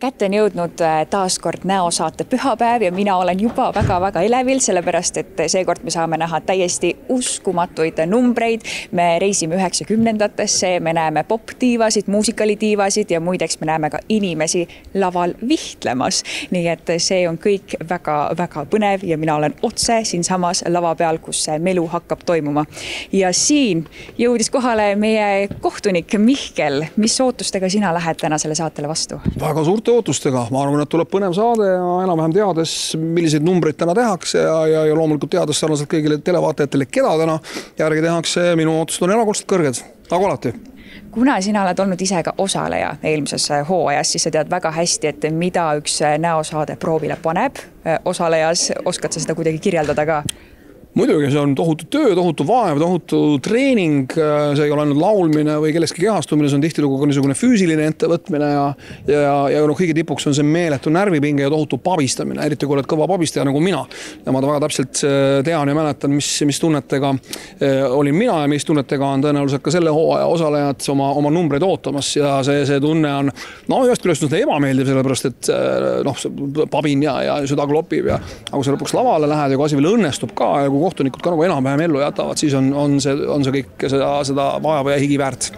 Kätte on jõudnud taaskord näosaate pühapäev ja mina olen juba väga-väga elevil, sellepärast et seekord me saame näha täiesti uskumatuid numbreid. Me reisime 90-ndatesse, me näeme pop-tiivasid, muusikalitiivasid ja muideks me näeme ka inimesi laval vihtlemas. Nii et see on kõik väga-väga põnev ja mina olen otse siin samas lava peal, kus see melu hakkab toimuma. Ja siin jõudis kohale meie kohtunik Mihkel. Mis ootustega sina lähed täna selle saatele vastu? Väga suurte ootustega. Ma arvan, et tuleb põnev saade ja enam-vähem teades, milliseid numbreid täna tehakse ja loomulikult teades sarnaselt kõigile televaatajatele, keda täna järgi tehakse. Minu ootused on erakordselt kõrged, nagu alati. Kuna sina oled olnud ise ka osaleja eelmises hooajas, siis sa tead väga hästi, et mida üks näosaade proovile paneb osalejas. Oskad sa seda kuidagi kirjeldada ka? Muidugi, see on tohutu töö, tohutu vaev, tohutu treening, see ei ole ainult laulmine või kelleski kehastumine, see on tihtilugu ka niisugune füüsiline ettevõtmine ja kõige tipuks on see meeletu närvipinge ja tohutu pabistamine, eriti kui oled kõva pabistaja nagu mina. Ja ma väga täpselt tean ja mäletan, mis tunnetega olin mina ja mis tunnetega on tõenäoliselt ka selle hooaja osalejad oma numbreid ootamas ja see tunne on ühest küljest ebameeldiv, sellepärast et pabin ja süda klopib ja kui sa lõpuks lavale lähed ja kui asi veel õnnestub ka ja kohtunikud ka nagu enam-vähem ellu jätavad, siis on see kõik seda vaeva ja higi väärt.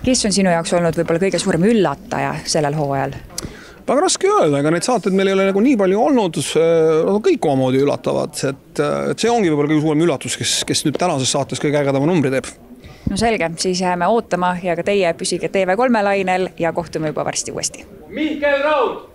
Kes on sinu jaoks olnud võib-olla kõige suurem üllataja sellel hooajal? Väga raske öelda, ega neid saateid meil ei ole nagu nii palju olnud, kõik omamoodi üllatavad, et see ongi võib-olla kõige suurem üllatus, kes nüüd tänases saates kõige ägedama numbri teeb. No selge, siis jääme ootama ja ka teie püsige TV3 lainel ja kohtume juba varsti uuesti. Mihkel Raud!